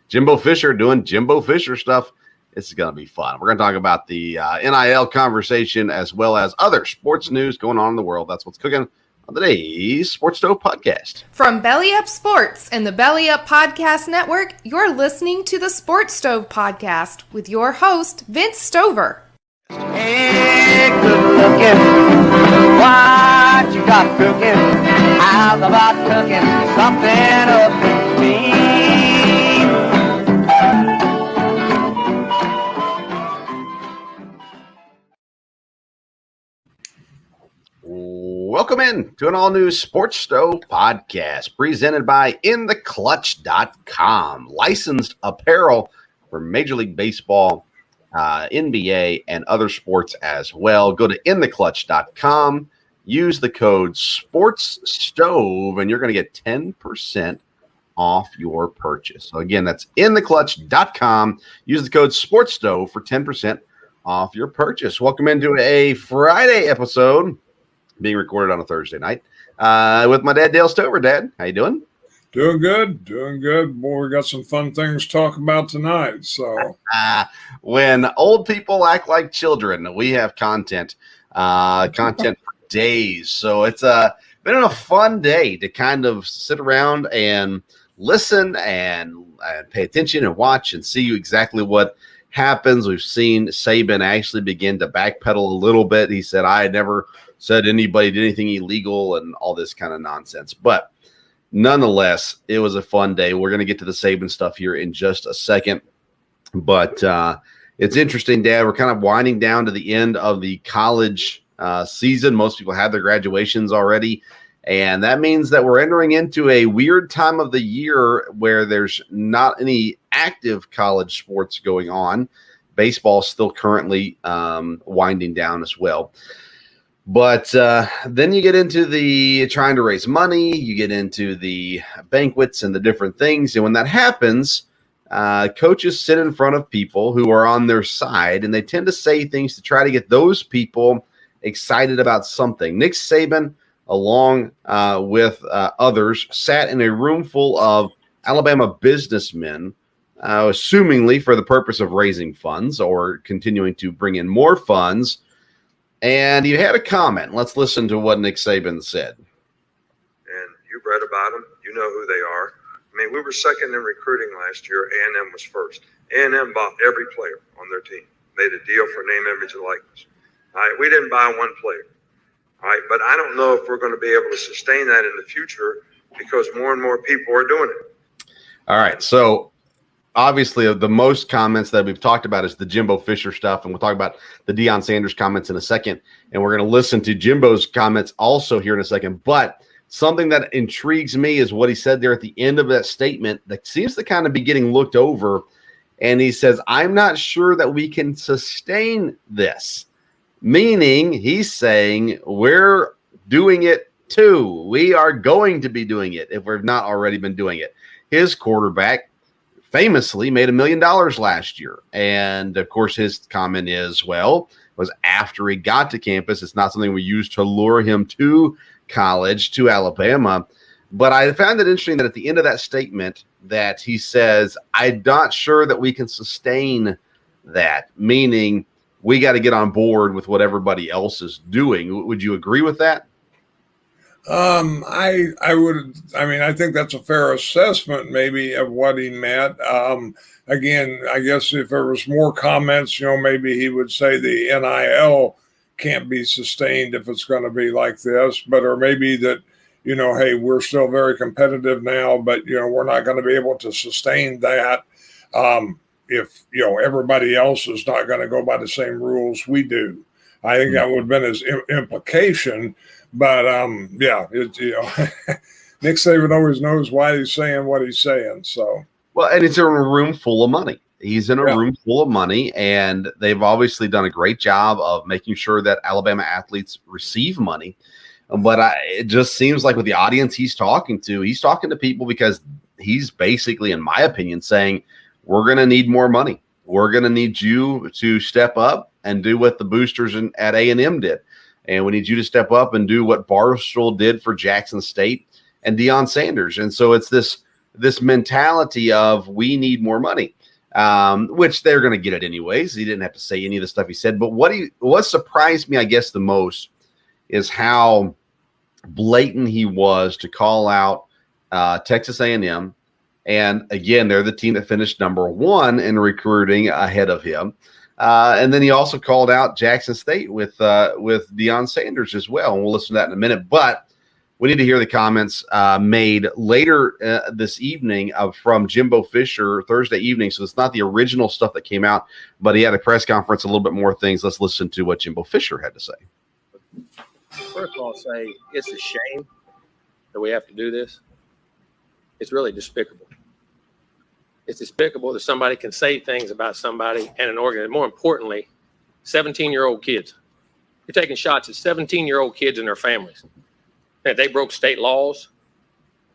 Jimbo Fisher doing Jimbo Fisher stuff. This is going to be fun. We're going to talk about the NIL conversation as well as other sports news going on in the world. That's what's cooking on today's Sports Stove podcast. From Belly Up Sports and the Belly Up Podcast Network, you're listening to the Sports Stove podcast with your host, Vince Stover. Hey, good looking, what you got cooking? How's about cooking something up in me? Welcome in to an all-new Sports Stove podcast presented by InTheClutch.com. Licensed apparel for Major League Baseball, NBA, and other sports as well. Go to InTheClutch.com. Use the code SPORTSSTOVE, and you're going to get 10% off your purchase. So, again, that's InTheClutch.com. Use the code SPORTSSTOVE for 10% off your purchase. Welcome into a Friday episode being recorded on a Thursday night with my dad, Dale Stover. Dad, how you doing? Doing good. Boy, we got some fun things to talk about tonight. So when old people act like children, we have content for days. So it's been a fun day to kind of sit around and listen and pay attention and watch and see exactly what happens. We've seen Saban actually begin to backpedal a little bit. He said, I had never said anybody did anything illegal and all this kind of nonsense. But nonetheless, it was a fun day. We're going to get to the Saban stuff here in just a second. But it's interesting, Dad. We're kind of winding down to the end of the college season. Most people have their graduations already. And that means that we're entering into a weird time of the year where there's not any active college sports going on. Baseball is still currently winding down as well. But then you get into the trying to raise money, you get into the banquets and the different things. And when that happens, coaches sit in front of people who are on their side, and they tend to say things to try to get those people excited about something. Nick Saban, along with others, sat in a room full of Alabama businessmen, assumingly for the purpose of raising funds or continuing to bring in more funds. And he had a comment. Let's listen to what Nick Saban said. And you've read about them. You know who they are. I mean, we were second in recruiting last year. A&M was first. A&M bought every player on their team. Made a deal for name, image, and likeness. All right, we didn't buy one player. All right, but I don't know if we're going to be able to sustain that in the future because more and more people are doing it. All right, so obviously, the most comments that we've talked about is the Jimbo Fisher stuff, and we'll talk about the Deion Sanders comments in a second, and we're going to listen to Jimbo's comments also here in a second. But something that intrigues me is what he said there at the end of that statement that seems to kind of be getting looked over, and he says, I'm not sure that we can sustain this, meaning he's saying we're doing it too. We are going to be doing it if we've not already been doing it. His quarterback famously made $1 million last year. And of course, his comment is, well, was after he got to campus. It's not something we used to lure him to college, to Alabama. But I found it interesting that at the end of that statement that he says, I'm not sure that we can sustain that, meaning we got to get on board with what everybody else is doing. Would you agree with that? I think that's a fair assessment maybe of what he meant. Again, I guess if there was more comments, maybe he would say the NIL can't be sustained if it's going to be like this, or maybe that, hey, we're still very competitive now, but, we're not going to be able to sustain that if, everybody else is not going to go by the same rules we do. I think that would have been his implication. But, Nick Saban always knows why he's saying what he's saying. So, well, and it's in a room full of money. He's in a room full of money, and they've obviously done a great job of making sure that Alabama athletes receive money. But it just seems like with the audience he's talking to people because he's basically, in my opinion, saying, we're going to need more money. We're going to need you to step up and do what the boosters at A&M did. And we need you to step up and do what Barstool did for Jackson State and Deion Sanders. And so it's this this mentality of we need more money, which they're going to get it anyways. He didn't have to say any of the stuff he said. But what surprised me, I guess, the most is how blatant he was to call out Texas A&M. And again, they're the team that finished number 1 in recruiting ahead of him. And then he also called out Jackson State with Deion Sanders as well. And we'll listen to that in a minute. But we need to hear the comments made later this evening from Jimbo Fisher Thursday evening. So it's not the original stuff that came out, but he had a press conference, a little bit more things. Let's listen to what Jimbo Fisher had to say. First of all, I'll say it's a shame that we have to do this. It's really despicable. It's despicable that somebody can say things about somebody and an organization. More importantly, 17-year-old kids. You're taking shots at 17-year-old kids and their families. That they broke state laws.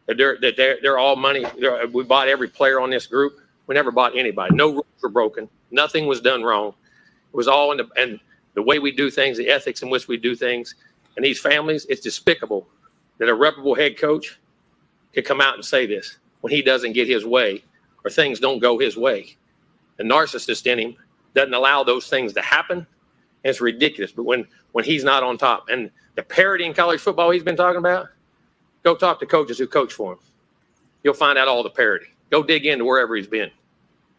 That they're all money. We bought every player on this group. We never bought anybody. No rules were broken. Nothing was done wrong. It was all in the way we do things, the ethics in which we do things. And these families, it's despicable that a reputable head coach could come out and say this when he doesn't get his way or things don't go his way. The narcissist in him doesn't allow those things to happen. And it's ridiculous. But when he's not on top, and the parity in college football he's been talking about, go talk to coaches who coach for him. You'll find out all the parity. Go dig into wherever he's been.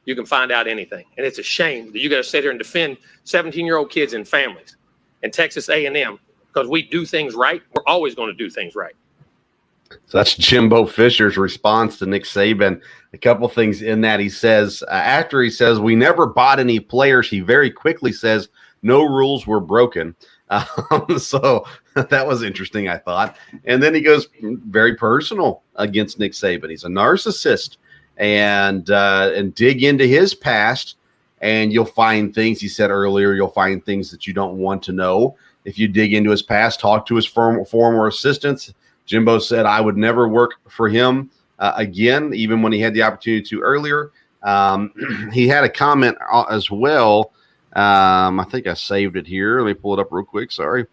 You can find out anything. And it's a shame that you got to sit here and defend 17-year-old kids and families and Texas A&M because we do things right. We're always going to do things right. So that's Jimbo Fisher's response to Nick Saban. A couple things in that he says, after he says, we never bought any players, he very quickly says, no rules were broken. So that was interesting, I thought. And then he goes very personal against Nick Saban. He's a narcissist, and dig into his past, and you'll find things he said earlier. You'll find things that you don't want to know. If you dig into his past, talk to his former assistants. Jimbo said, I would never work for him again, even when he had the opportunity to earlier. He had a comment as well. I think I saved it here. Let me pull it up real quick. Sorry.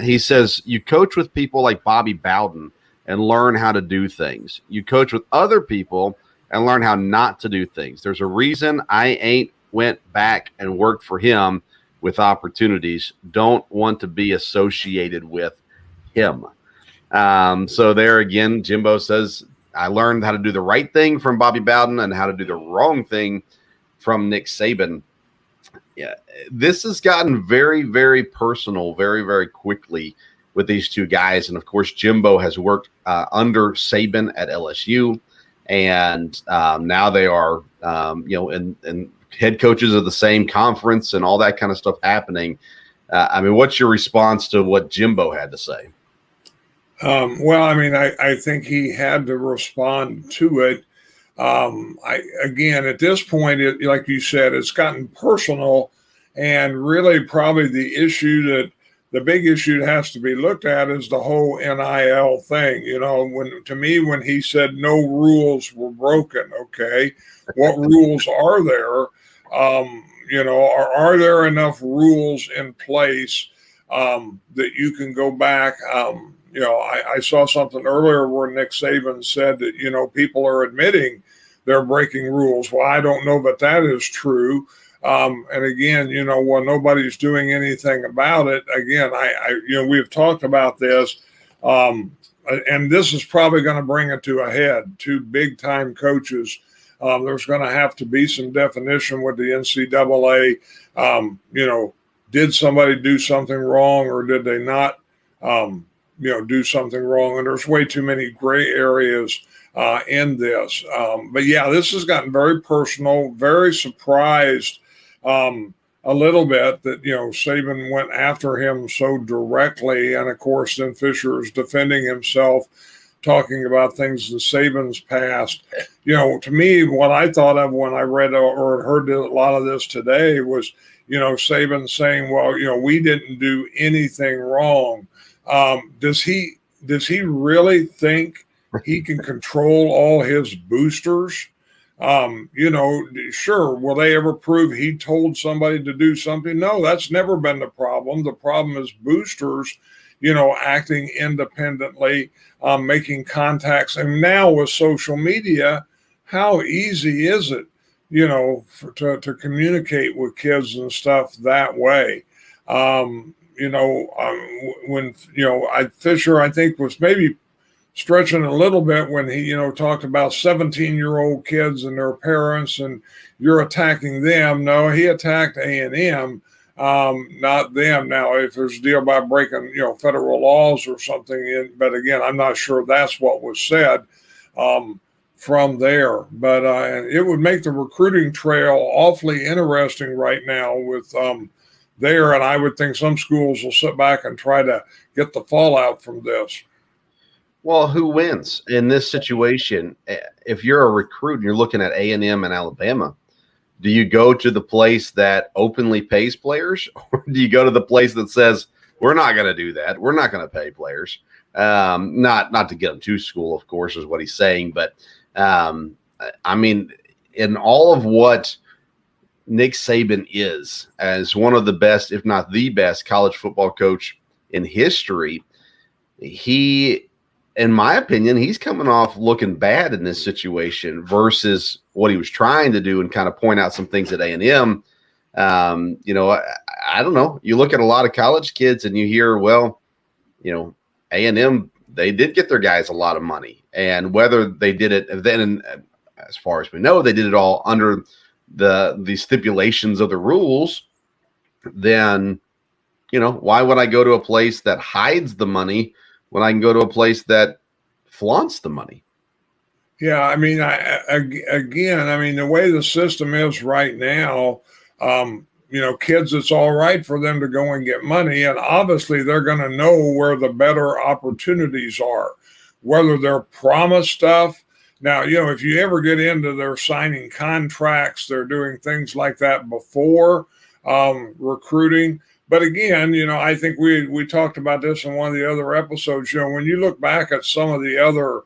He says, you coach with people like Bobby Bowden and learn how to do things. You coach with other people and learn how not to do things. There's a reason I ain't went back and worked for him with opportunities. Don't want to be associated with him. So there again, Jimbo says, I learned how to do the right thing from Bobby Bowden and how to do the wrong thing from Nick Saban. Yeah, this has gotten very, very personal very, very quickly with these two guys. And, of course, Jimbo has worked under Saban at LSU, and now they are, in head coaches of the same conference and all that kind of stuff happening. I mean, what's your response to what Jimbo had to say? Well, I mean, I think he had to respond to it. Again, at this point, like you said, it's gotten personal, and really probably the big issue that has to be looked at is the whole NIL thing. You know, when he said no rules were broken, okay, what rules are there? Are there enough rules in place that you can go back? I saw something earlier where Nick Saban said that, people are admitting they're breaking rules. Well, I don't know that that is true. And again, when nobody's doing anything about it, again, we've talked about this, and this is probably going to bring it to a head. Two big time coaches. There's going to have to be some definition with the NCAA. Did somebody do something wrong, or did they not, do something wrong? And there's way too many gray areas in this. But yeah, this has gotten very personal, very surprised a little bit that, Saban went after him so directly. And of course, then Fisher is defending himself, talking about things in Saban's past. To me, what I thought of when I read or heard a lot of this today was, Saban saying, well, we didn't do anything wrong. Does he really think he can control all his boosters? Sure. Will they ever prove he told somebody to do something? No, that's never been the problem. The problem is boosters, acting independently, making contacts. And now with social media, how easy is it, to communicate with kids and stuff that way? When, Fisher, I think, was maybe stretching a little bit when he, talked about 17-year-old kids and their parents, and you're attacking them. No, he attacked A&M, not them. Now, if there's a deal about breaking, federal laws or something, but again, I'm not sure that's what was said from there. But it would make the recruiting trail awfully interesting right now with there, and I would think some schools will sit back and try to get the fallout from this. Well, who wins in this situation? If you're a recruit and you're looking at A&M and Alabama, do you go to the place that openly pays players, or do you go to the place that says, we're not going to do that, we're not going to pay players? Not to get them to school, of course, is what he's saying. But, I mean, in all of what Nick Saban is, as one of the best, if not the best, college football coach in history, he, in my opinion, he's coming off looking bad in this situation versus what he was trying to do and kind of point out some things at A&M. I don't know. You look at a lot of college kids and you hear, well, A&M, they did get their guys a lot of money. And whether they did it then, as far as we know, they did it all under the stipulations of the rules, then, why would I go to a place that hides the money when I can go to a place that flaunts the money? Yeah, I mean, the way the system is right now, kids, it's all right for them to go and get money. And obviously they're going to know where the better opportunities are, whether they're promised stuff. Now, if you ever get into their signing contracts, they're doing things like that before recruiting. But again, I think we talked about this in one of the other episodes. When you look back at some of the other,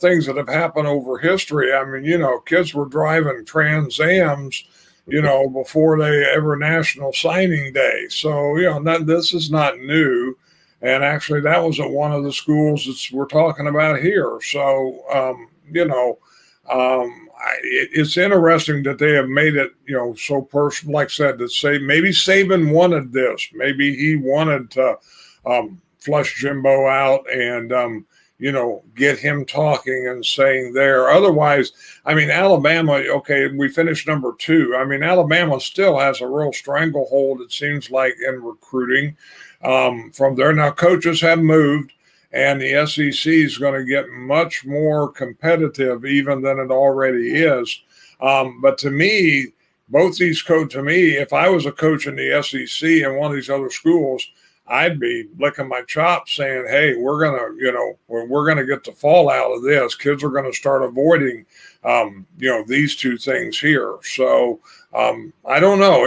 things that have happened over history, I mean, kids were driving Trans Ams, before they ever National Signing Day. So, this is not new. And actually, that was at one of the schools that we're talking about here. So, it's interesting that they have made it, so personal. Like I said, that say maybe Saban wanted this. Maybe he wanted to flush Jimbo out and, get him talking and saying there. Otherwise, I mean, Alabama, okay, we finished number 2. I mean, Alabama still has a real stranglehold, it seems like, in recruiting from there. Now, coaches have moved, and the SEC is going to get much more competitive even than it already is. But to me, both these if I was a coach in the SEC and one of these other schools, I'd be licking my chops saying, hey, we're going to get the fallout of this. Kids are going to start avoiding, these two things here. So I don't know.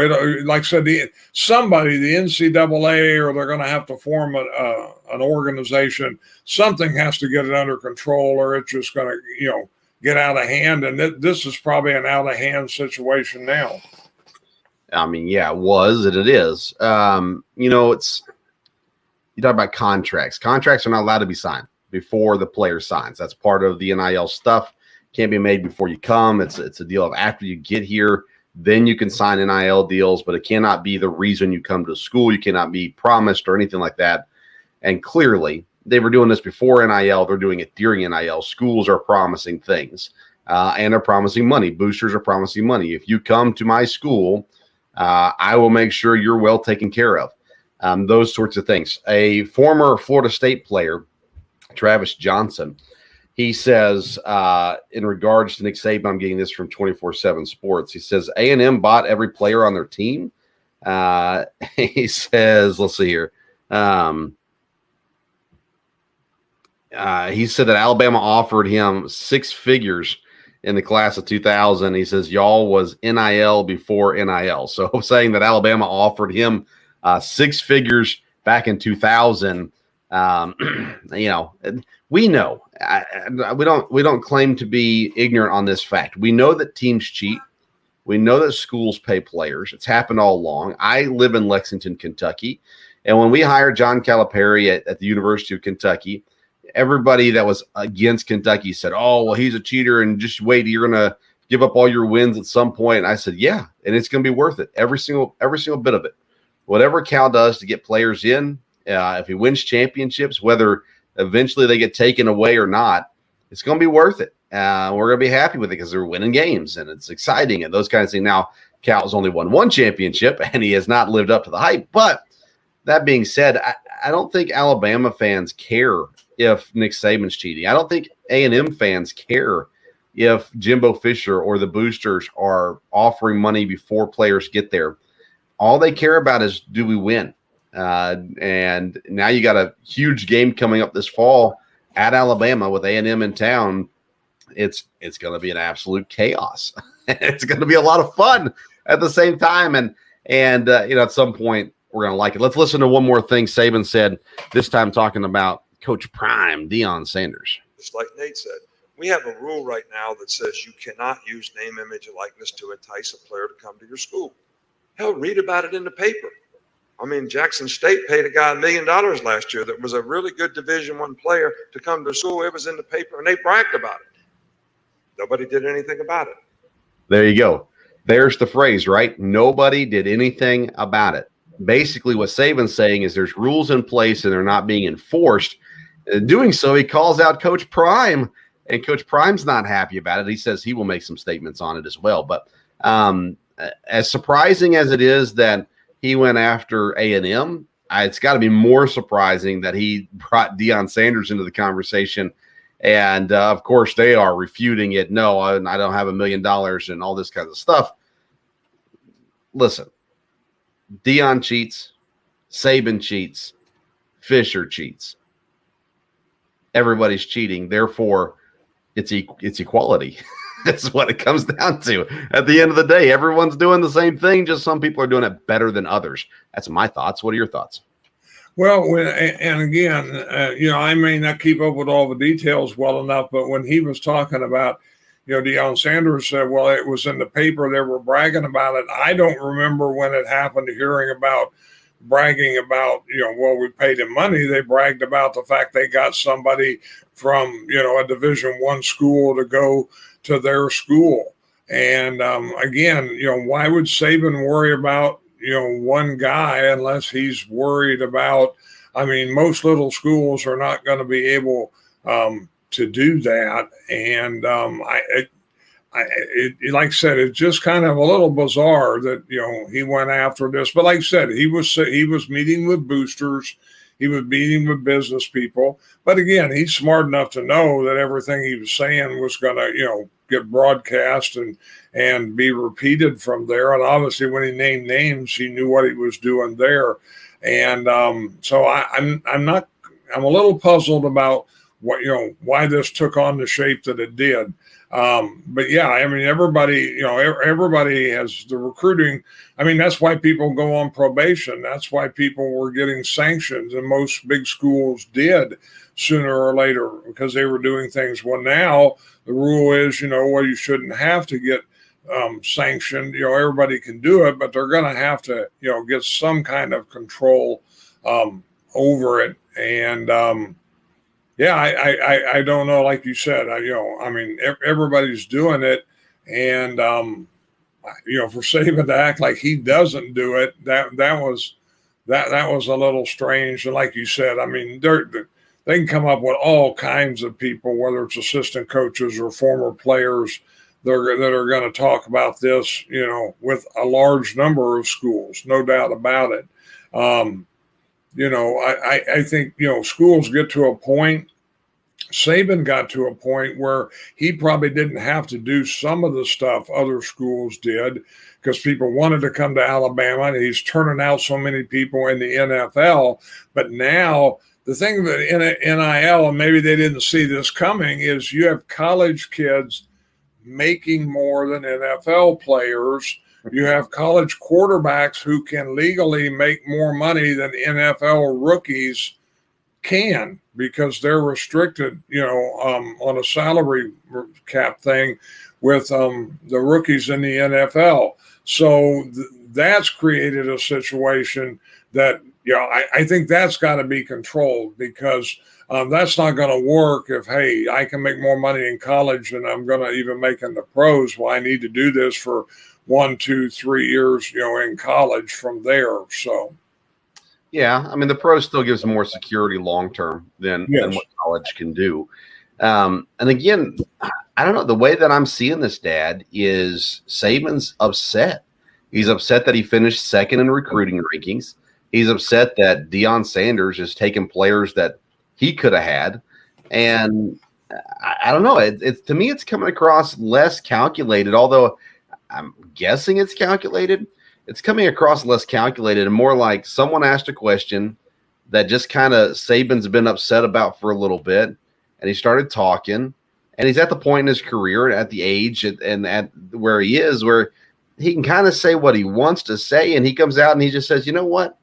Like I said, the NCAA, or they're going to have to form an organization. Something has to get it under control, or it's just going to, get out of hand. And this is probably an out of hand situation now. I mean, yeah, it was, and it is. You talk about contracts. Contracts are not allowed to be signed before the player signs. That's part of the NIL stuff. Can't be made before you come. It's a deal of after you get here, then you can sign NIL deals, but it cannot be the reason you come to school. You cannot be promised or anything like that. And clearly, they were doing this before NIL. They're doing it during NIL. Schools are promising things, and are promising money. Boosters are promising money. If you come to my school, I will make sure you're well taken care of. Those sorts of things. A former Florida State player, Travis Johnson, he says, in regards to Nick Saban, I'm getting this from 24/7 Sports. He says A&M bought every player on their team. He says, let's see here. He said that Alabama offered him 6 figures in the class of 2000. He says y'all was NIL before NIL. So saying that Alabama offered him 6 figures back in 2000. We know. We don't claim to be ignorant on this fact. We know that teams cheat. We know that schools pay players. It's happened all along. I live in Lexington, Kentucky, And when we hired John Calipari at the University of Kentucky, everybody that was against Kentucky said, oh, well, he's a cheater and just wait, you're going to give up all your wins at some point. And I said, yeah, and it's going to be worth it. Every single bit of it. Whatever Cal does to get players in, if he wins championships, whether eventually they get taken away or not, it's going to be worth it. We're going to be happy with it because they're winning games and it's exciting and those kinds of things. Now, Cal's only won one championship and he has not lived up to the hype. But that being said, I don't think Alabama fans care if Nick Saban's cheating. I don't think A&M fans care if Jimbo Fisher or the boosters are offering money before players get there. All they care about is, do we win? And now you got a huge game coming up this fall at Alabama with A&M in town. It's going to be an absolute chaos. It's going to be a lot of fun at the same time. And at some point we're going to like it. Let's listen to one more thing Saban said, this time talking about Coach Prime, Deion Sanders. Just like Nate said, we have a rule right now that says you cannot use name, image, and likeness to entice a player to come to your school. Hell, read about it in the paper. I mean, Jackson State paid a guy $1 million last year that was a really good Division I player to come to school. It was in the paper, and they bragged about it. Nobody did anything about it. There you go. There's the phrase, right? Nobody did anything about it. Basically, what Saban's saying is there's rules in place and they're not being enforced. In doing so, he calls out Coach Prime, and Coach Prime's not happy about it. He says he will make some statements on it as well. But as surprising as it is that he went after A&M, it's got to be more surprising that he brought Deion Sanders into the conversation. And, of course, they are refuting it. No, I don't have $1 million and all this kind of stuff. Listen, Deion cheats, Saban cheats, Fisher cheats. Everybody's cheating. Therefore, it's equality. That's what it comes down to. At the end of the day, everyone's doing the same thing, just some people are doing it better than others. That's my thoughts. What are your thoughts? Well, and again, I may not keep up with all the details well enough, but when he was talking about, Deion Sanders said, well, it was in the paper, they were bragging about it. I don't remember when it happened hearing about bragging about, well, we paid him money. They bragged about the fact they got somebody from, a Division I school to go to their school. And again, why would Saban worry about, one guy unless he's worried about, most little schools are not going to be able to do that. And like I said, it's just kind of a little bizarre that, he went after this. But like I said, he was meeting with boosters. He was meeting with business people. But again, he's smart enough to know that everything he was saying was going to, get broadcast and be repeated from there. And obviously when he named names, he knew what he was doing there. And so I'm a little puzzled about what, why this took on the shape that it did. But yeah, everybody, everybody has the recruiting. That's why people go on probation. That's why people were getting sanctions, and most big schools did sooner or later because they were doing things. Well, now the rule is, you shouldn't have to get sanctioned. Everybody can do it, but they're going to have to, get some kind of control over it. And yeah, I don't know. Like you said, everybody's doing it, and for Saban to act like he doesn't do it, that was a little strange. And like you said, they can come up with all kinds of people, whether it's assistant coaches or former players, that are going to talk about this, with a large number of schools, no doubt about it. I think, schools get to a point. Saban got to a point where he probably didn't have to do some of the stuff other schools did because people wanted to come to Alabama, and he's turning out so many people in the NFL. But now the thing that in NIL, and maybe they didn't see this coming, is you have college kids making more than NFL players. You have college quarterbacks who can legally make more money than NFL rookies can because they're restricted, on a salary cap thing with the rookies in the NFL. So that's created a situation that, I think that's got to be controlled, because that's not going to work if, hey, I can make more money in college than I'm going to even make in the pros. Well, I need to do this for 1, 2, 3 years, in college from there. So, yeah, I mean, the pros still gives more security long term than what college can do. And again, I don't know. The way that I'm seeing this, Dad, is Saban's upset. He's upset that he finished second in recruiting rankings. He's upset that Deion Sanders is taking players that he could have had. And I don't know. It's to me, it's coming across less calculated, although I'm guessing it's calculated. It's coming across less calculated and more like someone asked a question that just kind of Saban's been upset about for a little bit. And he started talking, and he's at the point in his career, at the age and at where he is, where he can kind of say what he wants to say. And he comes out and he just says, you know what?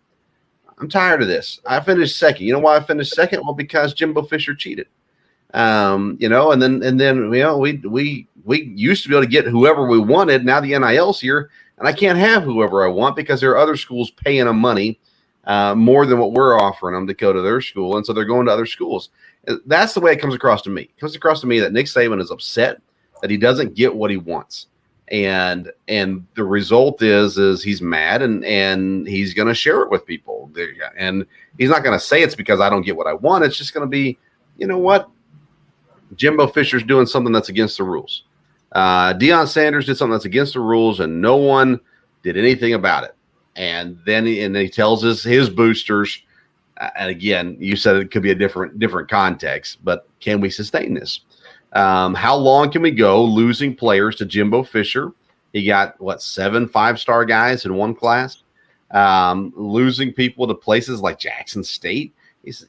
I'm tired of this. I finished second. You know why I finished second? Well, because Jimbo Fisher cheated. And then we used to be able to get whoever we wanted. Now the NIL's here, and I can't have whoever I want because there are other schools paying them money more than what we're offering them to go to their school, and so they're going to other schools. That's the way it comes across to me. It comes across to me that Nick Saban is upset that he doesn't get what he wants. And the result is he's mad and he's going to share it with people. And he's not going to say it's because I don't get what I want. It's just going to be, you know what? Jimbo Fisher's doing something that's against the rules. Deion Sanders did something that's against the rules, and no one did anything about it. And then he tells his boosters, and again, you said it could be a different context, but can we sustain this? How long can we go losing players to Jimbo Fisher? He got 7 5-star guys in one class, losing people to places like Jackson State. He's,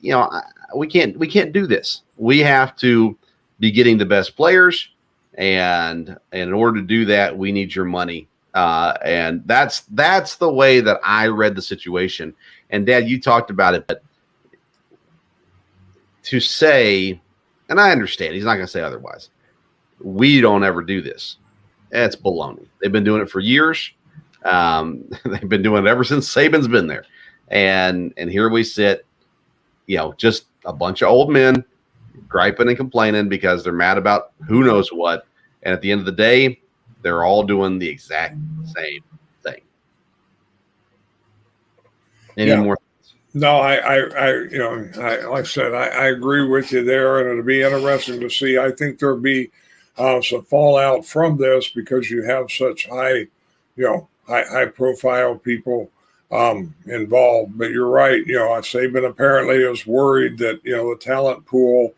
we can't do this. We have to be getting the best players, and in order to do that, we need your money. And that's the way that I read the situation. And Dad, you talked about it, but to say, and I understand he's not going to say otherwise, we don't ever do this. It's baloney. They've been doing it for years. They've been doing it ever since Saban's been there. And here we sit, just a bunch of old men griping and complaining because they're mad about who knows what. And at the end of the day, they're all doing the exact same thing. Any more? No, I like I said, I agree with you there, and it'll be interesting to see. I think there'll be some fallout from this because you have such high profile people involved. But you're right. Saban apparently is worried that the talent pool.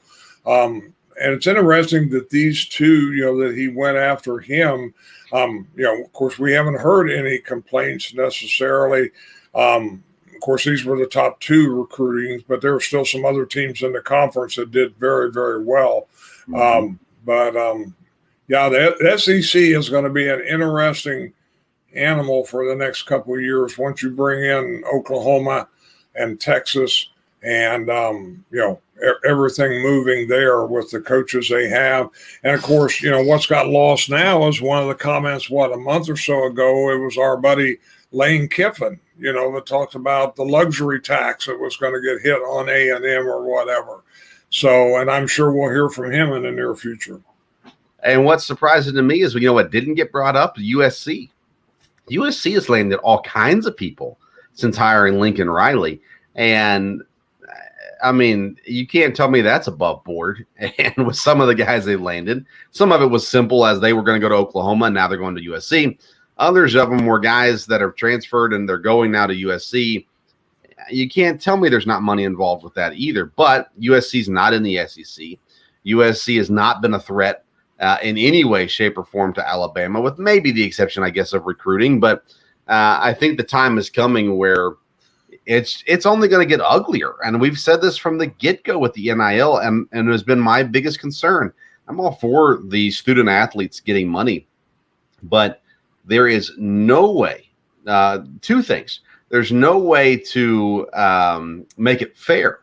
And it's interesting that these two, that he went after him. Of course, we haven't heard any complaints necessarily. Of course, these were the top 2 recruitings, but there were still some other teams in the conference that did very, very well. The SEC is going to be an interesting animal for the next couple of years once you bring in Oklahoma and Texas and, everything moving there with the coaches they have. And, of course, what's got lost now is one of the comments, a month or so ago, it was our buddy Lane Kiffin, that talked about the luxury tax that was going to get hit on A&M or whatever. So, and I'm sure we'll hear from him in the near future. And what's surprising to me is, what didn't get brought up? USC. USC has landed all kinds of people since hiring Lincoln Riley. And I mean, you can't tell me that's above board. And with some of the guys they landed, some of it was simple as they were going to go to Oklahoma and now they're going to USC. Others of them were guys that have transferred and they're going now to USC. You can't tell me there's not money involved with that either. But USC is not in the SEC. USC has not been a threat in any way, shape, or form to Alabama, with maybe the exception, I guess, of recruiting. But I think the time is coming where it's only going to get uglier. And we've said this from the get-go with the NIL, and it has been my biggest concern. I'm all for the student athletes getting money, but there is no way, 2 things. There's no way to make it fair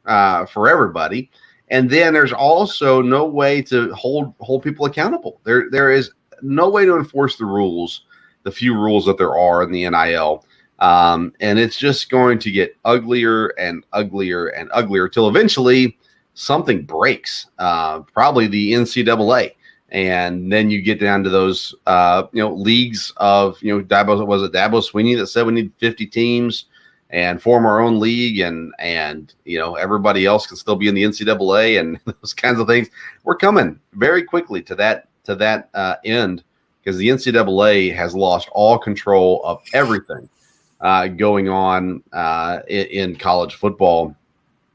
for everybody. And then there's also no way to hold people accountable. There is no way to enforce the rules, the few rules that there are in the NIL. And it's just going to get uglier and uglier and uglier till eventually something breaks, probably the NCAA. And then you get down to those, leagues of, Dabo Sweeney that said we need 50 teams and form our own league, and everybody else can still be in the NCAA and those kinds of things. We're coming very quickly to that end, because the NCAA has lost all control of everything going on in college football,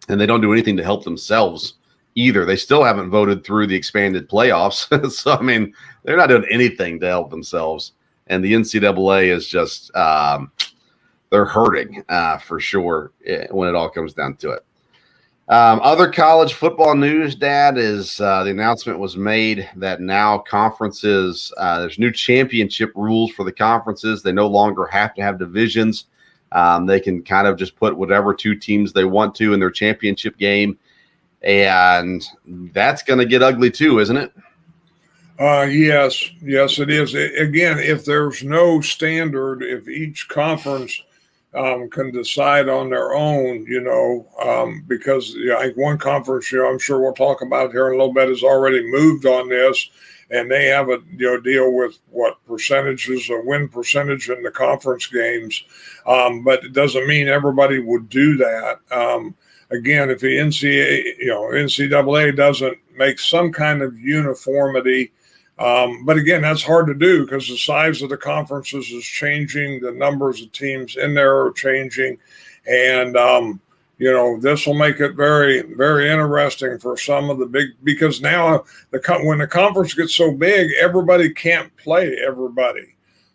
and they don't do anything to help themselves either. They still haven't voted through the expanded playoffs. So, I mean, they're not doing anything to help themselves. And the NCAA is just, they're hurting for sure when it all comes down to it. Other college football news, Dad, is the announcement was made that now conferences, there's new championship rules for the conferences. They no longer have to have divisions. They can kind of just put whatever 2 teams they want to in their championship game. And that's going to get ugly too, isn't it? Yes, it is. Again, if there's no standard, if each conference can decide on their own, because I think one conference, I'm sure we'll talk about here in a little bit, has already moved on this, and they have a deal with what percentages or win percentage in the conference games, but it doesn't mean everybody would do that. Again, if the NCAA doesn't make some kind of uniformity, but again, that's hard to do because the size of the conferences is changing, the numbers of teams in there are changing, and this will make it very, very interesting for some of the big, because now when the conference gets so big, everybody can't play everybody.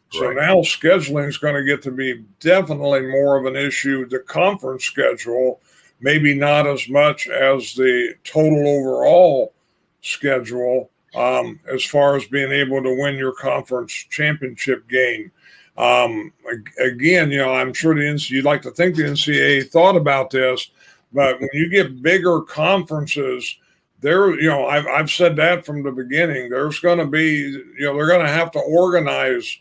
So Right. now scheduling is going to get to be definitely more of an issue. The conference schedule, maybe not as much as the total overall schedule, as far as being able to win your conference championship game. Again, I'm sure you'd like to think the NCAA thought about this, but when you get bigger conferences, I've said that from the beginning. There's going to be, they're going to have to organize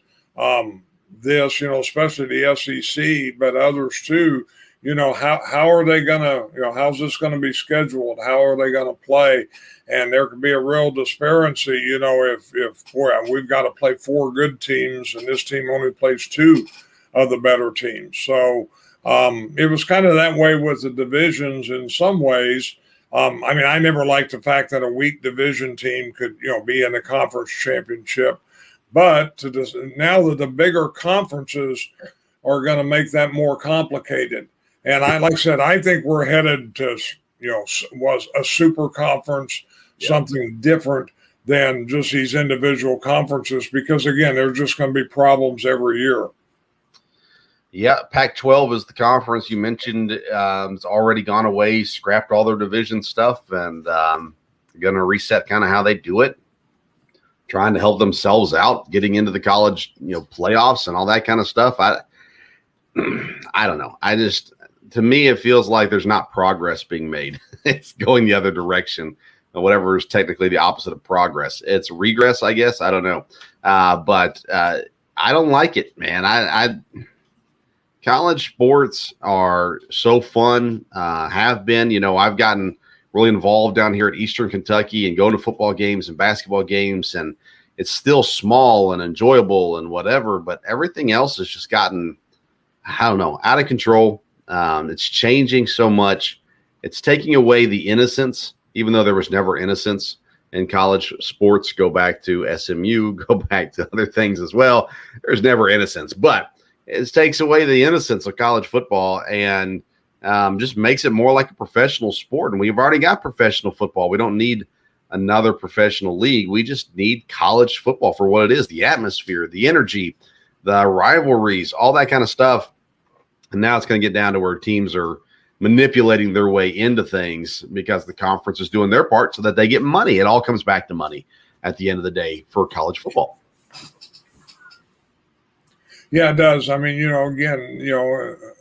this, especially the SEC, but others too. How are they going to, how's this going to be scheduled? How are they going to play? And there could be a real disparity, if we've got to play 4 good teams and this team only plays 2 of the better teams. So it was kind of that way with the divisions in some ways. I never liked the fact that a weak division team could, be in the conference championship. But now that the bigger conferences are going to make that more complicated. And like I said, I think we're headed to, was a super conference, something different than just these individual conferences, because again, there's just going to be problems every year. Yeah, Pac-12 is the conference you mentioned. It's already gone away, scrapped all their division stuff, and going to reset kind of how they do it, trying to help themselves out, getting into the college, playoffs and all that kind of stuff. I don't know. To me, it feels like there's not progress being made. It's going the other direction, whatever is technically the opposite of progress. It's regress, I guess. I don't know. But I don't like it, man. College sports are so fun, have been. I've gotten really involved down here at Eastern Kentucky and going to football games and basketball games, and it's still small and enjoyable and whatever, but everything else has just gotten, I don't know, out of control. It's changing so much. It's taking away the innocence, even though there was never innocence in college sports. Go back to SMU, go back to other things as well. There's never innocence, but it takes away the innocence of college football and just makes it more like a professional sport. And we've already got professional football. We don't need another professional league. We just need college football for what it is, the atmosphere, the energy, the rivalries, all that kind of stuff. And now it's going to get down to where teams are manipulating their way into things because the conference is doing their part so that they get money. It all comes back to money at the end of the day for college football. Yeah, it does. Again, the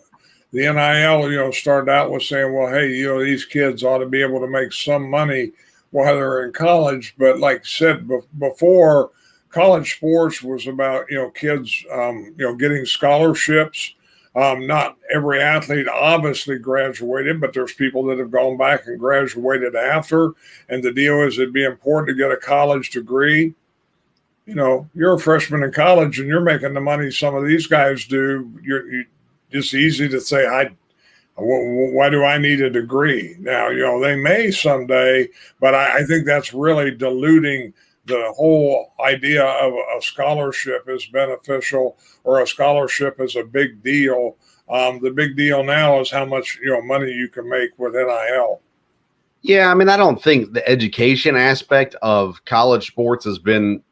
NIL, started out with saying, well, hey, these kids ought to be able to make some money while they're in college. But like I said before, college sports was about, kids, getting scholarships. Not every athlete obviously graduated, but there's people that have gone back and graduated after. And the deal is it'd be important to get a college degree. You know, you're a freshman in college and you're making the money some of these guys do. It's easy to say, why do I need a degree? Now, you know, they may someday, but I think that's really diluting the whole idea of a scholarship is beneficial or a scholarship is a big deal. The big deal now is how much, you know, money you can make with NIL. Yeah, I mean, I don't think the education aspect of college sports has been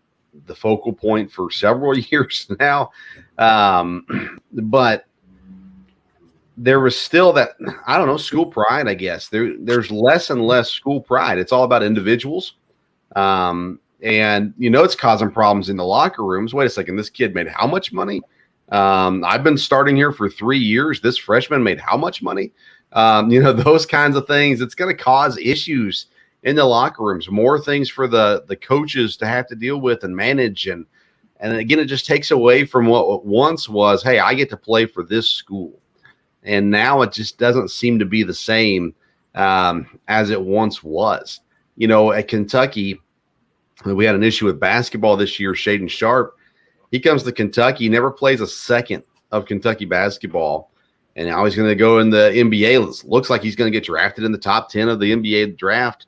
the focal point for several years now. But there was still that, I don't know, school pride, I guess. There's less and less school pride. It's all about individuals. And, you know, it's causing problems in the locker rooms. Wait a second, this kid made how much money? I've been starting here for 3 years. This freshman made how much money? You know, those kinds of things. It's going to cause issues in the locker rooms, more things for the coaches to have to deal with and manage. And again, it just takes away from what once was, hey, I get to play for this school. And now it just doesn't seem to be the same as it once was. You know, at Kentucky, we had an issue with basketball this year. Shaden Sharp, he comes to Kentucky, never plays a second of Kentucky basketball, and now he's going to go in the NBA. Looks like he's going to get drafted in the top 10 of the NBA draft,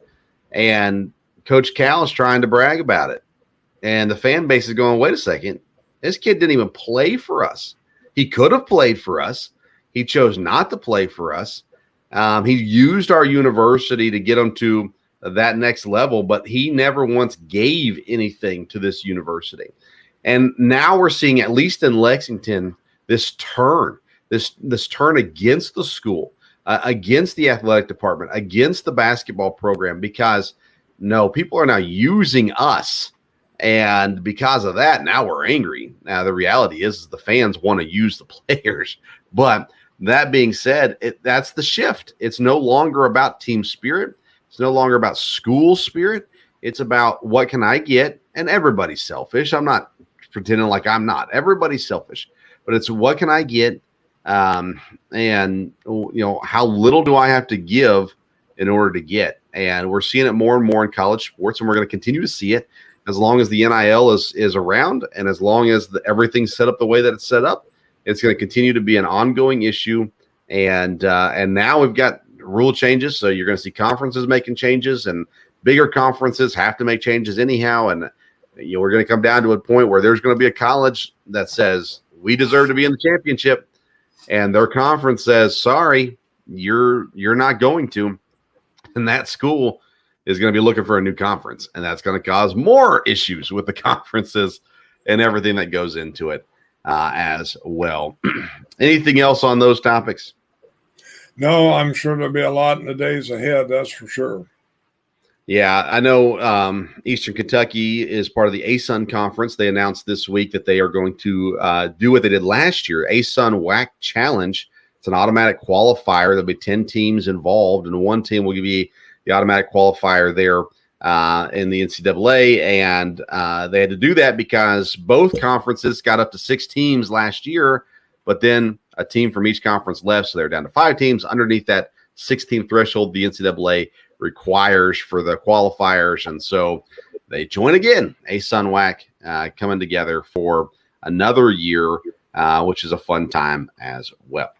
and Coach Cal is trying to brag about it, and the fan base is going, wait a second, this kid didn't even play for us. He could have played for us. He chose not to play for us. He used our university to get him to that next level, but he never once gave anything to this university. And now we're seeing, at least in Lexington, this turn against the school, against the athletic department, against the basketball program, because no, people are now using us. And because of that, now we're angry. Now, the reality is the fans want to use the players. But that being said, that's the shift. It's no longer about team spirit. It's no longer about school spirit. It's about what can I get? And everybody's selfish. I'm not pretending like I'm not. Everybody's selfish. But it's what can I get? And, you know, how little do I have to give in order to get? And we're seeing it more and more in college sports, and we're going to continue to see it as long as the NIL is around, and as long as everything's set up the way that it's set up. It's going to continue to be an ongoing issue. And now we've got rule changes, so you're going to see conferences making changes, and bigger conferences have to make changes anyhow. And you know, we're going to come down to a point where there's going to be a college that says we deserve to be in the championship, and their conference says, sorry, you're not going to. And that school is going to be looking for a new conference, and that's going to cause more issues with the conferences and everything that goes into it as well. Anything else on those topics? No, I'm sure there'll be a lot in the days ahead. That's for sure. Yeah, I know Eastern Kentucky is part of the ASUN conference. They announced this week that they are going to do what they did last year, ASUN WAC Challenge. It's an automatic qualifier. There'll be 10 teams involved, and one team will give you the automatic qualifier there in the NCAA. And they had to do that because both conferences got up to 6 teams last year, but then a team from each conference left, so they're down to 5 teams. Underneath that 6-team threshold the NCAA requires for the qualifiers, and so they join again. ASUN WAC coming together for another year, which is a fun time as well.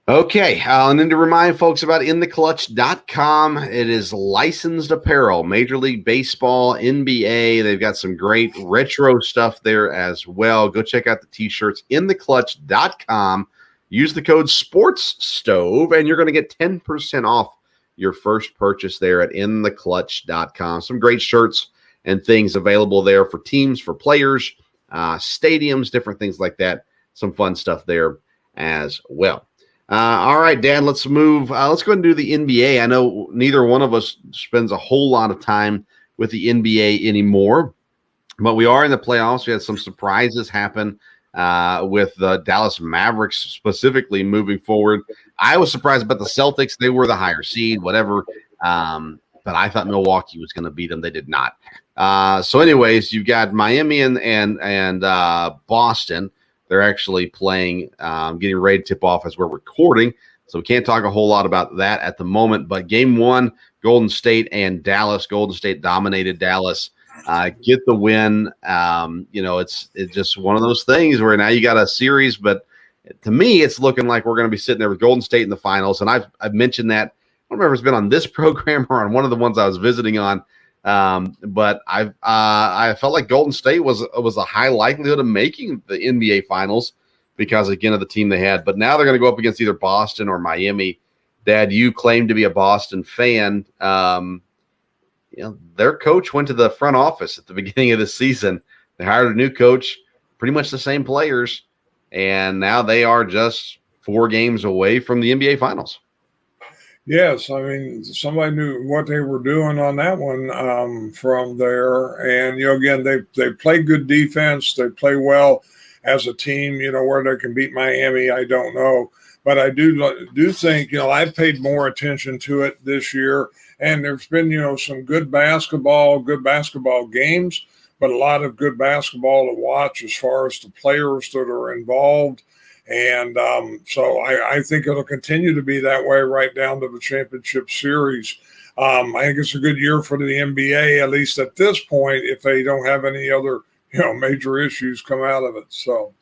Okay, and then to remind folks about InTheClutch.com. It is licensed apparel, Major League Baseball, NBA. They've got some great retro stuff there as well. Go check out the t-shirts, InTheClutch.com. Use the code SPORTSSTOVE, and you're going to get 10% off your first purchase there at InTheClutch.com. Some great shirts and things available there for teams, for players, stadiums, different things like that. Some fun stuff there as well. All right, Dan, let's move. Let's go ahead and do the NBA. I know neither one of us spends a whole lot of time with the NBA anymore, but we are in the playoffs. We had some surprises happen with the Dallas Mavericks specifically moving forward. I was surprised about the Celtics. They were the higher seed, whatever. But I thought Milwaukee was going to beat them. They did not. So anyways, you've got Miami and Boston. They're actually playing, getting ready to tip off as we're recording. So we can't talk a whole lot about that at the moment. But game one, Golden State and Dallas. Golden State dominated Dallas. Get the win. It's just one of those things where now you got a series, but to me, it's looking like we're going to be sitting there with Golden State in the finals. And I've mentioned that. I don't remember if it's been on this program or on one of the ones I was visiting on. But I felt like Golden State was a high likelihood of making the NBA finals because, again, of the team they had. But now they're going to go up against either Boston or Miami. Dad, you claim to be a Boston fan. Their coach went to the front office at the beginning of the season. They hired a new coach, pretty much the same players, and now they are just 4 games away from the NBA finals. Yes, I mean, somebody knew what they were doing on that one from there. And, again, they play good defense. They play well as a team. Where they can beat Miami, I don't know. But I do think, I've paid more attention to it this year. And there's been, some good basketball games, but a lot of good basketball to watch as far as the players that are involved. And so I think it'll continue to be that way right down to the championship series. I think it's a good year for the NBA, at least at this point, if they don't have any other, major issues come out of it. So,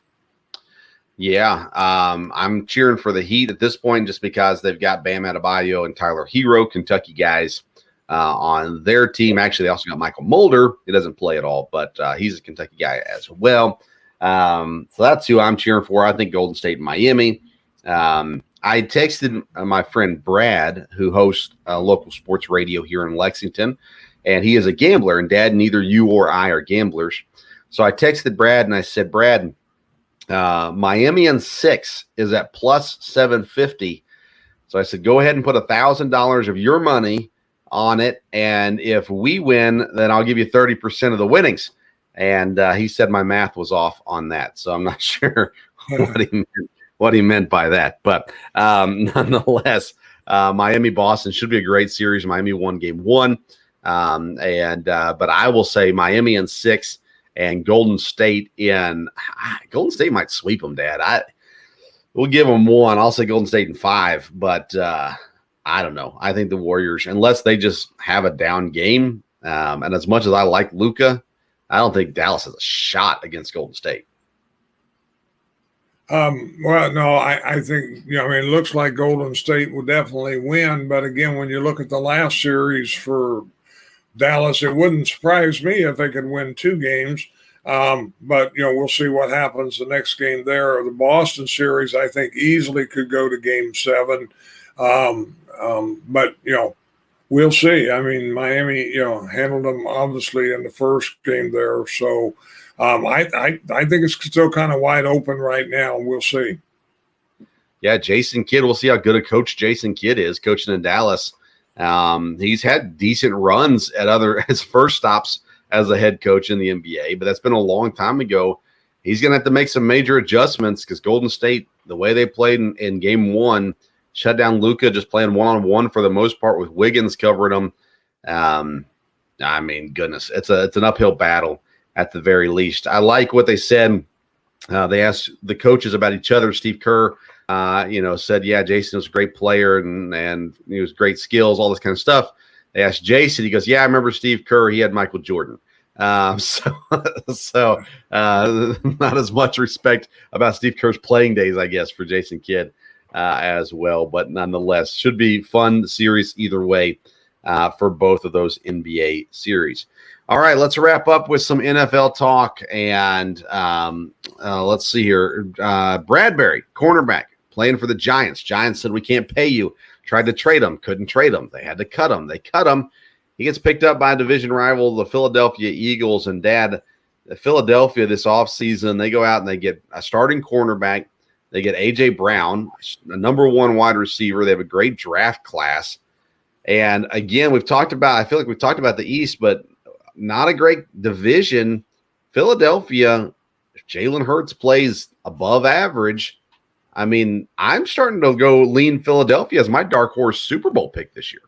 yeah, I'm cheering for the Heat at this point just because they've got Bam Adebayo and Tyler Hero, Kentucky guys, on their team. Actually, they also got Michael Mulder. He doesn't play at all, but he's a Kentucky guy as well. So that's who I'm cheering for. I think Golden State and Miami. I texted my friend Brad, who hosts local sports radio here in Lexington, and he is a gambler. And Dad, neither you or I are gamblers. So I texted Brad and I said, Brad, Miami and 6 is at plus 750. So I said, go ahead and put $1,000 of your money on it. And if we win, then I'll give you 30% of the winnings. And he said my math was off on that. So I'm not sure what he meant by that. But nonetheless, Miami-Boston should be a great series. Miami won game 1. But I will say Miami in 6 and Golden State might sweep them, Dad. We'll give them 1. I'll say Golden State in 5. But I don't know. I think the Warriors, unless they just have a down game, and as much as I like Luka, I don't think Dallas has a shot against Golden State. Well, no, I think, it looks like Golden State will definitely win. But again, when you look at the last series for Dallas, it wouldn't surprise me if they could win 2 games. But, we'll see what happens the next game there. The Boston series, I think, easily could go to game 7. But, we'll see. I mean, Miami, handled them obviously in the first game there. So I think it's still kind of wide open right now. We'll see. Yeah, Jason Kidd. We'll see how good a coach Jason Kidd is coaching in Dallas. He's had decent runs at his first stops as a head coach in the NBA, but that's been a long time ago. He's going to have to make some major adjustments because Golden State, the way they played in game 1, shut down Luka, just playing one-on-one for the most part with Wiggins covering him. I mean, goodness, it's an uphill battle at the very least. I like what they said. They asked the coaches about each other. Steve Kerr, said, yeah, Jason was a great player and he was great skills, all this kind of stuff. They asked Jason. He goes, yeah, I remember Steve Kerr. He had Michael Jordan. So not as much respect about Steve Kerr's playing days, I guess, for Jason Kidd as well. But nonetheless, should be fun series either way for both of those NBA series. All right, let's wrap up with some NFL talk. And let's see here. Bradbury, cornerback, playing for the Giants. Giants said, we can't pay you. Tried to trade him, couldn't trade him. They had to cut him. They cut him. He gets picked up by a division rival, the Philadelphia Eagles. And Dad, Philadelphia this offseason, they go out and they get a starting cornerback. They get A.J. Brown, a number 1 wide receiver. They have a great draft class. And again, I feel like we've talked about the East, but not a great division. Philadelphia, if Jalen Hurts plays above average, I mean, I'm starting to go lean Philadelphia as my dark horse Super Bowl pick this year.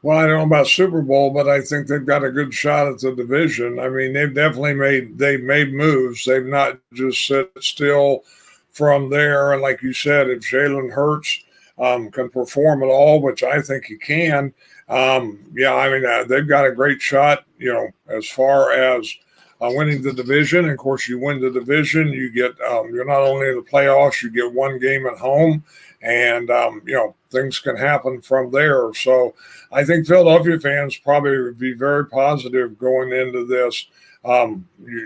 Well, I don't know about Super Bowl, but I think they've got a good shot at the division. I mean, they've made moves. They've not just sit still from there. And like you said, if Jalen Hurts can perform at all, which I think he can, yeah, I mean, they've got a great shot, as far as winning the division. And of course, you win the division, you get, you're not only in the playoffs, you get one game at home, and, things can happen from there. So I think Philadelphia fans probably would be very positive going into this.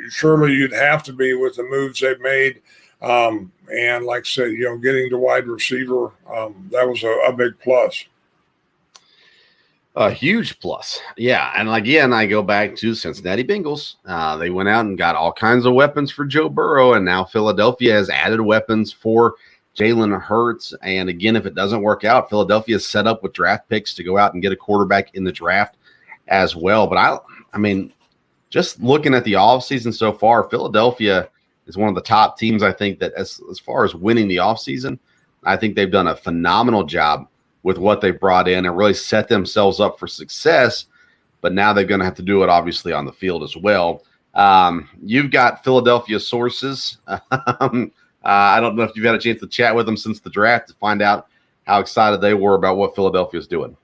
Surely you'd have to be with the moves they've made. And like I said, getting the wide receiver, that was a big plus. A huge plus. Yeah. And again, I go back to Cincinnati Bengals. They went out and got all kinds of weapons for Joe Burrow, and now Philadelphia has added weapons for Jalen Hurts. And again, if it doesn't work out, Philadelphia is set up with draft picks to go out and get a quarterback in the draft as well. But I mean, just looking at the offseason so far, Philadelphia is one of the top teams, I think, that as far as winning the offseason, I think they've done a phenomenal job with what they brought in and really set themselves up for success. But now they're going to have to do it, obviously, on the field as well. You've got Philadelphia sources. I don't know if you've had a chance to chat with them since the draft to find out how excited they were about what Philadelphia is doing.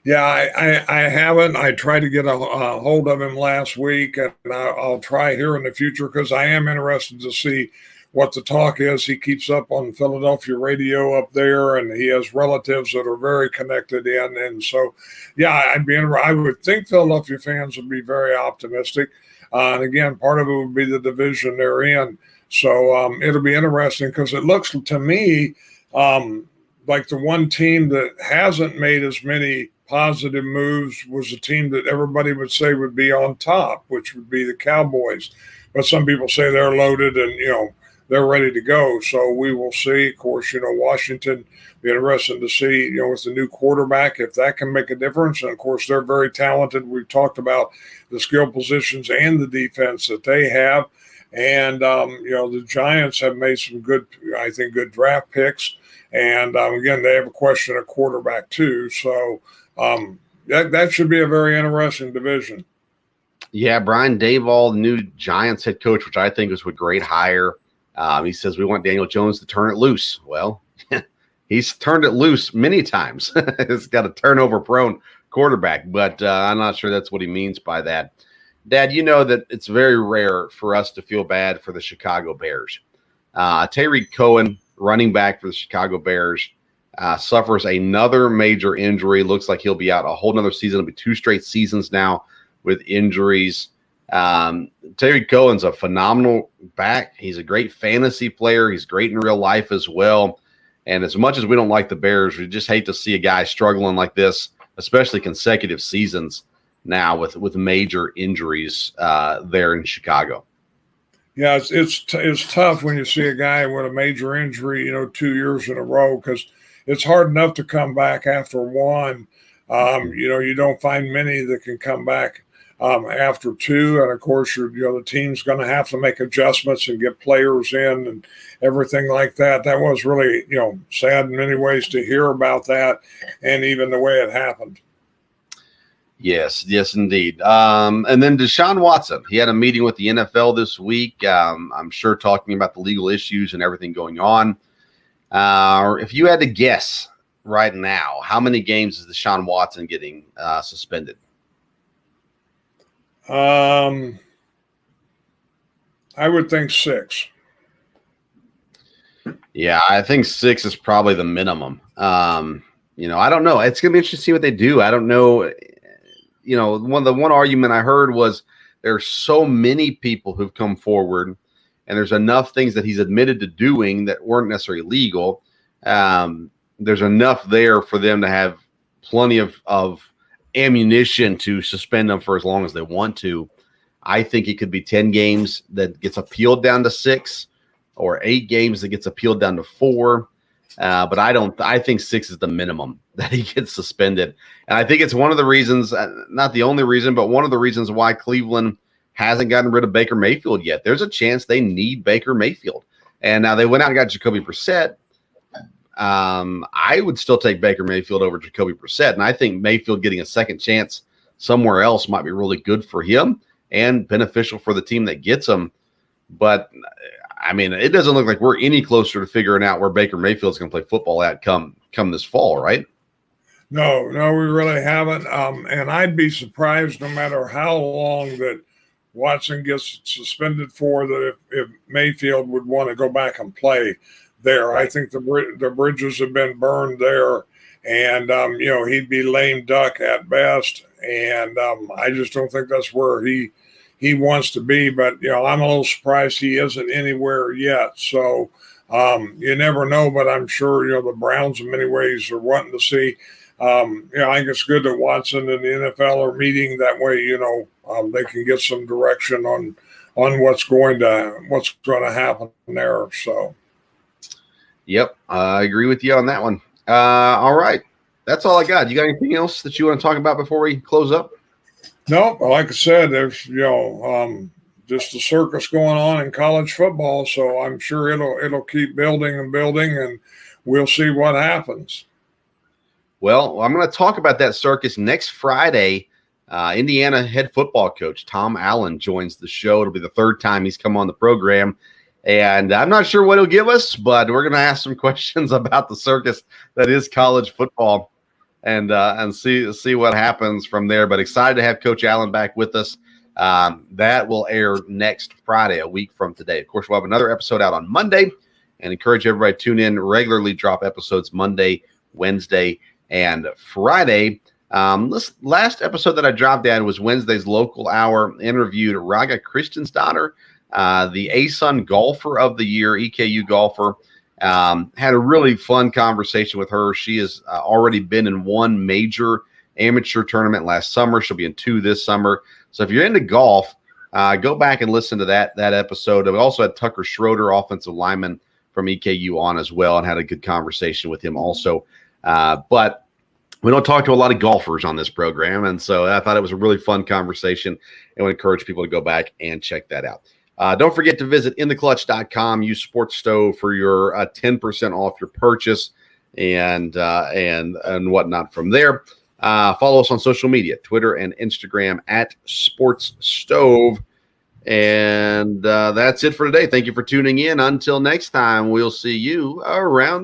Yeah, I haven't. I tried to get a hold of him last week, and I'll try here in the future because I am interested to see what the talk is. He keeps up on Philadelphia radio up there, and he has relatives that are very connected in. And so, yeah, I would think Philadelphia fans would be very optimistic. And again, part of it would be the division they're in. So it'll be interesting because it looks to me like the one team that hasn't made as many positive moves was a team that everybody would say would be on top, which would be the Cowboys. But some people say they're loaded and, they're ready to go. So we will see. Of course, Washington, be interesting to see, with the new quarterback, if that can make a difference. And, of course, they're very talented. We've talked about the skill positions and the defense that they have. And, the Giants have made some good draft picks. And, again, they have a question at quarterback too. So that should be a very interesting division. Yeah, Brian Daboll, new Giants head coach, which I think was a great hire. He says we want Daniel Jones to turn it loose. Well, he's turned it loose many times. He's got a turnover-prone quarterback, but I'm not sure that's what he means by that. Dad, you know that it's very rare for us to feel bad for the Chicago Bears. Tyreek Cohen, running back for the Chicago Bears, suffers another major injury. Looks like he'll be out a whole nother season. It'll be 2 straight seasons now with injuries. Tyreek Cohen's a phenomenal back. He's a great fantasy player. He's great in real life as well. And as much as we don't like the Bears, we just hate to see a guy struggling like this, especially consecutive seasons now with major injuries there in Chicago. Yeah, it's tough when you see a guy with a major injury, 2 years in a row, because it's hard enough to come back after one. You don't find many that can come back after two. And of course, the team's going to have to make adjustments and get players in and everything like that. That was really, sad in many ways to hear about that, and even the way it happened. Yes, indeed. And then Deshaun Watson, he had a meeting with the NFL this week. I'm sure talking about the legal issues and everything going on. If you had to guess right now, how many games is Deshaun Watson getting suspended? I would think 6. Yeah, I think 6 is probably the minimum. I don't know. It's going to be interesting to see what they do. I don't know. One argument I heard was there's so many people who've come forward, and there's enough things that he's admitted to doing that weren't necessarily legal. There's enough there for them to have plenty of ammunition to suspend them for as long as they want to. I think it could be 10 games that gets appealed down to 6, or 8 games that gets appealed down to 4. But I think 6 is the minimum that he gets suspended. And I think it's one of the reasons, not the only reason, but one of the reasons why Cleveland hasn't gotten rid of Baker Mayfield yet. There's a chance they need Baker Mayfield. And now they went out and got Jacoby Brissett. I would still take Baker Mayfield over Jacoby Brissett, and I think Mayfield getting a second chance somewhere else might be really good for him and beneficial for the team that gets him. But I mean, it doesn't look like we're any closer to figuring out where Baker Mayfield's going to play football at come this fall, right? No, we really haven't. And I'd be surprised, no matter how long that Watson gets suspended for, that if Mayfield would want to go back and play there. Right. I think the bridges have been burned there, and he'd be lame duck at best. And I just don't think that's where he wants to be. But I'm a little surprised he isn't anywhere yet. So you never know. But I'm sure the Browns in many ways are wanting to see. I think it's good that Watson and the NFL are meeting that way. They can get some direction on what's going to happen there. So. Yep, I agree with you on that one. All right, that's all I got. You got anything else that you want to talk about before we close up? No, like I said, there's just a circus going on in college football, so I'm sure it'll keep building, and we'll see what happens. Well, I'm going to talk about that circus next Friday. Indiana head football coach Tom Allen joins the show. It'll be the third time he's come on the program. And I'm not sure what he'll give us, but we're going to ask some questions about the circus that is college football and see what happens from there. But excited to have Coach Allen back with us. That will air next Friday, a week from today. Of course, we'll have another episode out on Monday, and encourage everybody to tune in. Regularly drop episodes Monday, Wednesday, and Friday. This last episode that I dropped at was Wednesday's local hour. Interviewed Raga Christiansdottir, the ASUN Golfer of the Year, EKU golfer. Had a really fun conversation with her. She has already been in one major amateur tournament last summer. She'll be in two this summer. So if you're into golf, go back and listen to that episode. We also had Tucker Schroeder, offensive lineman from EKU, on as well, and had a good conversation with him also. But we don't talk to a lot of golfers on this program, and so I thought it was a really fun conversation, and would encourage people to go back and check that out. Don't forget to visit intheclutch.com. Use Sports Stove for your 10% off your purchase and whatnot from there. Follow us on social media, Twitter and Instagram at Sports Stove. And that's it for today. Thank you for tuning in. Until next time, we'll see you around